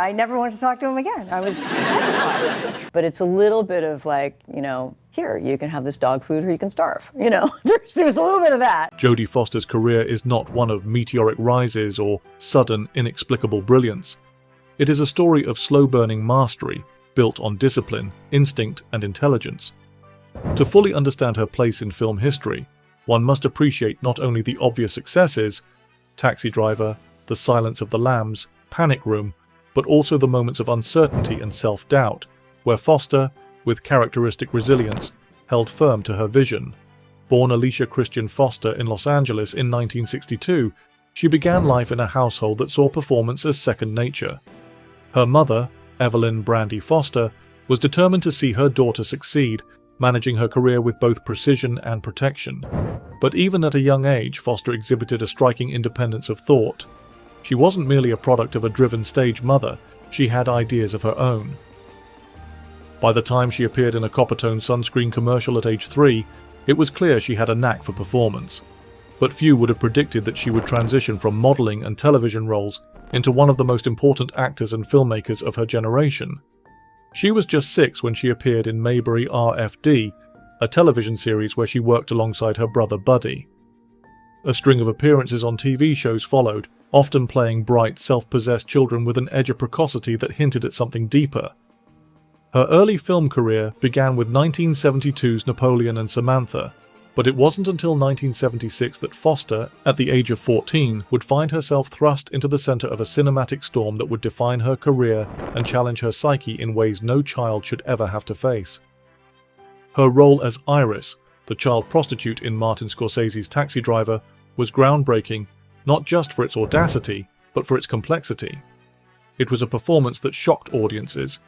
I never wanted to talk to him again. I was petrified. But it's a little bit of like, here, you can have this dog food or you can starve. There's a little bit of that. Jodie Foster's career is not one of meteoric rises or sudden, inexplicable brilliance. It is a story of slow-burning mastery, built on discipline, instinct, and intelligence. To fully understand her place in film history, one must appreciate not only the obvious successes, Taxi Driver, The Silence of the Lambs, Panic Room, but also the moments of uncertainty and self-doubt, where Foster, with characteristic resilience, held firm to her vision. Born Alicia Christian Foster in Los Angeles in 1962, she began life in a household that saw performance as second nature. Her mother, Evelyn Brandy Foster, was determined to see her daughter succeed, managing her career with both precision and protection. But even at a young age, Foster exhibited a striking independence of thought. She wasn't merely a product of a driven stage mother, she had ideas of her own. By the time she appeared in a Coppertone sunscreen commercial at age 3, it was clear she had a knack for performance. But few would have predicted that she would transition from modeling and television roles into one of the most important actors and filmmakers of her generation. She was just 6 when she appeared in Mayberry RFD, a television series where she worked alongside her brother Buddy. A string of appearances on TV shows followed, often playing bright, self-possessed children with an edge of precocity that hinted at something deeper. Her early film career began with 1972's Napoleon and Samantha, but it wasn't until 1976 that Foster, at the age of 14, would find herself thrust into the center of a cinematic storm that would define her career and challenge her psyche in ways no child should ever have to face. Her role as Iris, the child prostitute in Martin Scorsese's Taxi Driver, was groundbreaking, not just for its audacity, but for its complexity. It was a performance that shocked audiences,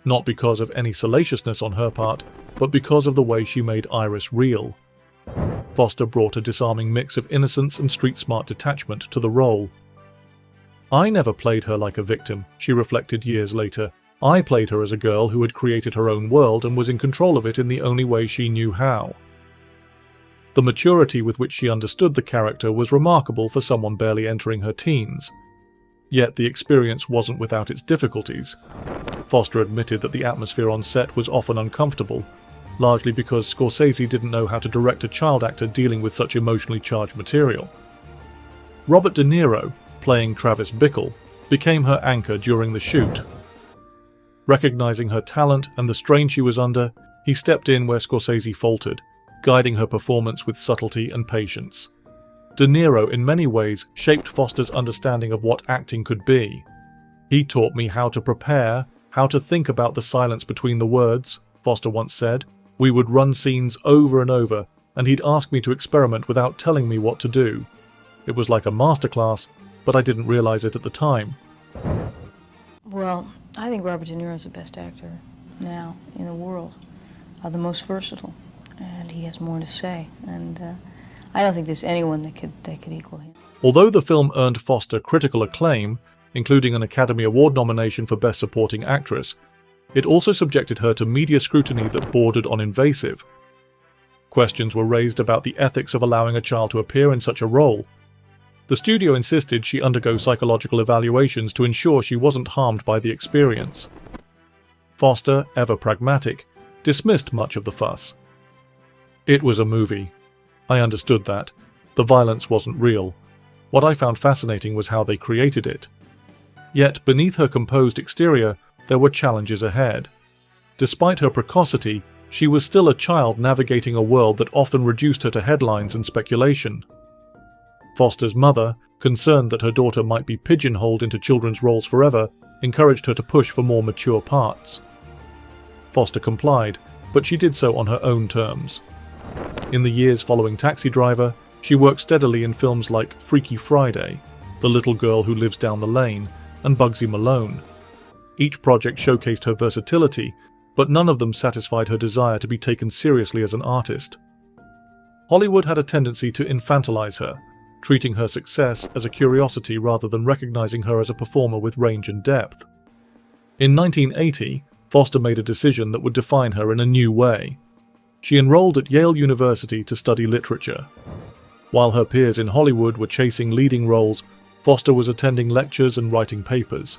not because of any salaciousness on her part, but because of the way she made Iris real. Foster brought a disarming mix of innocence and street-smart detachment to the role. "I never played her like a victim," she reflected years later. "I played her as a girl who had created her own world and was in control of it in the only way she knew how." The maturity with which she understood the character was remarkable for someone barely entering her teens. Yet the experience wasn't without its difficulties. Foster admitted that the atmosphere on set was often uncomfortable, largely because Scorsese didn't know how to direct a child actor dealing with such emotionally charged material. Robert De Niro, playing Travis Bickle, became her anchor during the shoot. Recognizing her talent and the strain she was under, he stepped in where Scorsese faltered, guiding her performance with subtlety and patience. De Niro, in many ways, shaped Foster's understanding of what acting could be. "He taught me how to prepare, how to think about the silence between the words," Foster once said. "We would run scenes over and over, and he'd ask me to experiment without telling me what to do. It was like a masterclass, but I didn't realize it at the time." Well, I think Robert De Niro's the best actor now in the world, the most versatile, and he has more to say, and I don't think there's anyone that could equal him. Although the film earned Foster critical acclaim, including an Academy Award nomination for Best Supporting Actress, it also subjected her to media scrutiny that bordered on invasive. Questions were raised about the ethics of allowing a child to appear in such a role. The studio insisted she undergo psychological evaluations to ensure she wasn't harmed by the experience. Foster, ever pragmatic, dismissed much of the fuss. "It was a movie. I understood that. The violence wasn't real. What I found fascinating was how they created it." Yet, beneath her composed exterior, there were challenges ahead. Despite her precocity, she was still a child navigating a world that often reduced her to headlines and speculation. Foster's mother, concerned that her daughter might be pigeonholed into children's roles forever, encouraged her to push for more mature parts. Foster complied, but she did so on her own terms. In the years following Taxi Driver, she worked steadily in films like Freaky Friday, The Little Girl Who Lives Down the Lane, and Bugsy Malone. Each project showcased her versatility, but none of them satisfied her desire to be taken seriously as an artist. Hollywood had a tendency to infantilize her, treating her success as a curiosity rather than recognizing her as a performer with range and depth. In 1980, Foster made a decision that would define her in a new way. She enrolled at Yale University to study literature. While her peers in Hollywood were chasing leading roles, Foster was attending lectures and writing papers.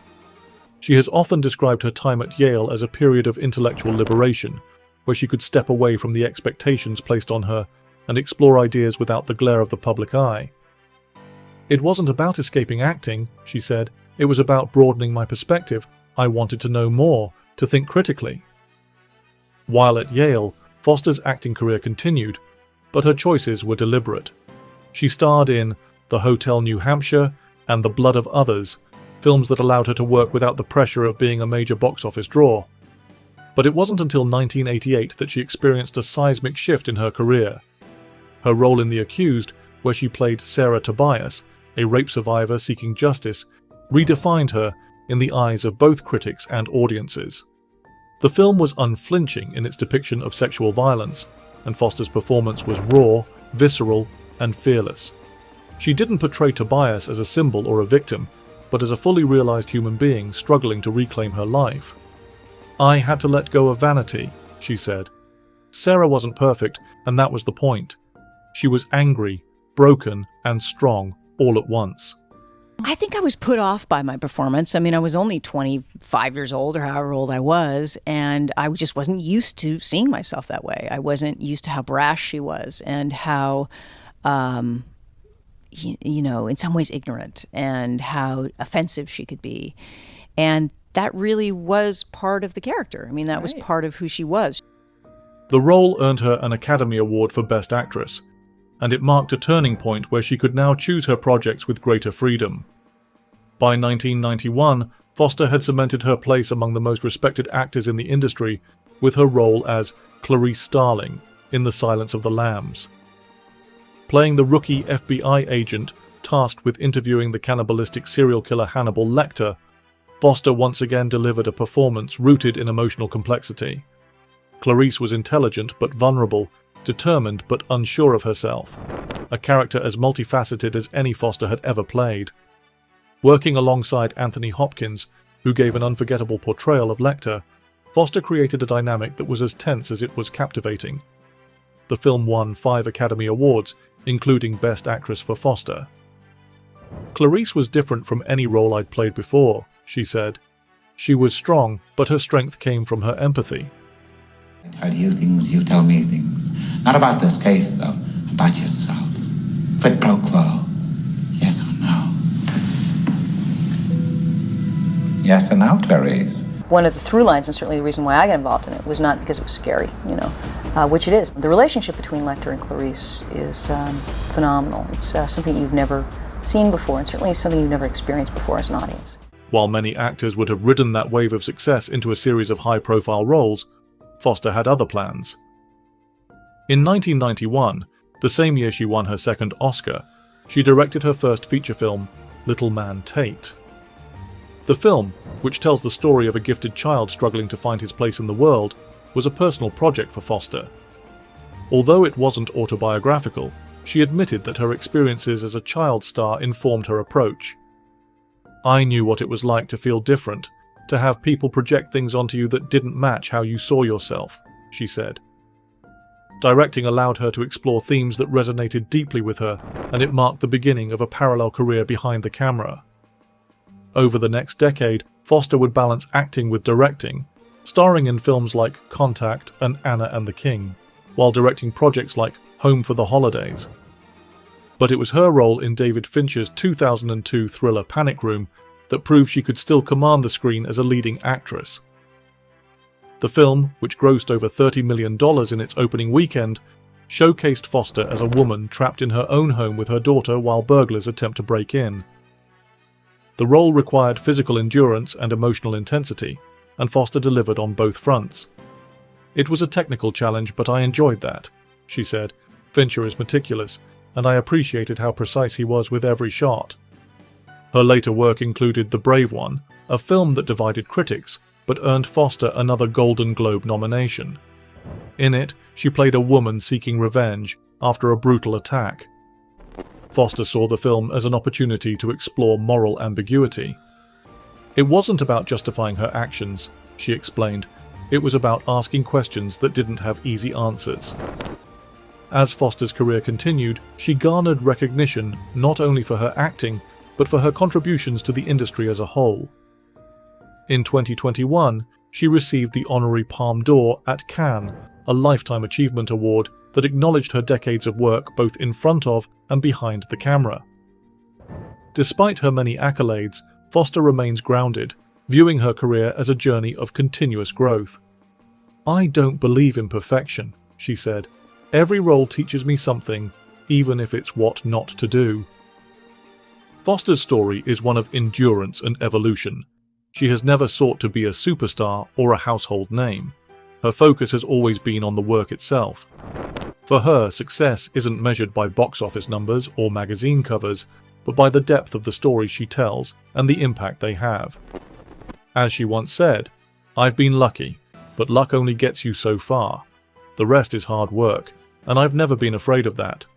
She has often described her time at Yale as a period of intellectual liberation, where she could step away from the expectations placed on her and explore ideas without the glare of the public eye. "It wasn't about escaping acting," she said. "It was about broadening my perspective. I wanted to know more, to think critically." While at Yale, Foster's acting career continued, but her choices were deliberate. She starred in The Hotel New Hampshire and The Blood of Others, films that allowed her to work without the pressure of being a major box office draw. But it wasn't until 1988 that she experienced a seismic shift in her career. Her role in The Accused, where she played Sarah Tobias, a rape survivor seeking justice, redefined her in the eyes of both critics and audiences. The film was unflinching in its depiction of sexual violence, and Foster's performance was raw, visceral, and fearless. She didn't portray Tobias as a symbol or a victim, but as a fully realized human being struggling to reclaim her life. "I had to let go of vanity," she said. "Sarah wasn't perfect, and that was the point. She was angry, broken, and strong all at once." I think I was put off by my performance. I mean, I was only 25 years old or however old I was, and I just wasn't used to seeing myself that way. I wasn't used to how brash she was and how, in some ways ignorant, and how offensive she could be. And that really was part of the character. I mean, that was part of who she was. The role earned her an Academy Award for Best Actress, and it marked a turning point where she could now choose her projects with greater freedom. By 1991, Foster had cemented her place among the most respected actors in the industry with her role as Clarice Starling in The Silence of the Lambs. Playing the rookie FBI agent tasked with interviewing the cannibalistic serial killer Hannibal Lecter, Foster once again delivered a performance rooted in emotional complexity. Clarice was intelligent but vulnerable, determined but unsure of herself, a character as multifaceted as any Foster had ever played. Working alongside Anthony Hopkins, who gave an unforgettable portrayal of Lecter, Foster created a dynamic that was as tense as it was captivating. The film won 5 Academy Awards, including Best Actress for Foster. "Clarice was different from any role I'd played before," she said. "She was strong, but her strength came from her empathy." I tell you things, you tell me things. Not about this case, though. About yourself. Quid pro quo. Yes or no? Yes or no, Clarice? One of the through lines, and certainly the reason why I got involved in it, was not because it was scary, which it is. The relationship between Lecter and Clarice is phenomenal. It's something you've never seen before, and certainly something you've never experienced before as an audience. While many actors would have ridden that wave of success into a series of high-profile roles, Foster had other plans. In 1991, the same year she won her second Oscar, she directed her first feature film, Little Man Tate. The film, which tells the story of a gifted child struggling to find his place in the world, was a personal project for Foster. Although it wasn't autobiographical, she admitted that her experiences as a child star informed her approach. "I knew what it was like to feel different, to have people project things onto you that didn't match how you saw yourself," she said. Directing allowed her to explore themes that resonated deeply with her, and it marked the beginning of a parallel career behind the camera. Over the next decade, Foster would balance acting with directing, starring in films like Contact and Anna and the King, while directing projects like Home for the Holidays. But it was her role in David Fincher's 2002 thriller Panic Room that proved she could still command the screen as a leading actress. The film, which grossed over $30 million in its opening weekend, showcased Foster as a woman trapped in her own home with her daughter while burglars attempt to break in. The role required physical endurance and emotional intensity, and Foster delivered on both fronts. "It was a technical challenge, but I enjoyed that," she said. "Fincher is meticulous, and I appreciated how precise he was with every shot." Her later work included The Brave One, a film that divided critics, but earned Foster another Golden Globe nomination. In it, she played a woman seeking revenge after a brutal attack. Foster saw the film as an opportunity to explore moral ambiguity. "It wasn't about justifying her actions," she explained. "It was about asking questions that didn't have easy answers." As Foster's career continued, she garnered recognition not only for her acting, but for her contributions to the industry as a whole. In 2021, she received the Honorary Palme d'Or at Cannes, a Lifetime Achievement Award that acknowledged her decades of work both in front of and behind the camera. Despite her many accolades, Foster remains grounded, viewing her career as a journey of continuous growth. "I don't believe in perfection," she said. "Every role teaches me something, even if it's what not to do." Foster's story is one of endurance and evolution. She has never sought to be a superstar or a household name. Her focus has always been on the work itself. For her, success isn't measured by box office numbers or magazine covers, but by the depth of the stories she tells and the impact they have. As she once said, "I've been lucky, but luck only gets you so far. The rest is hard work, and I've never been afraid of that."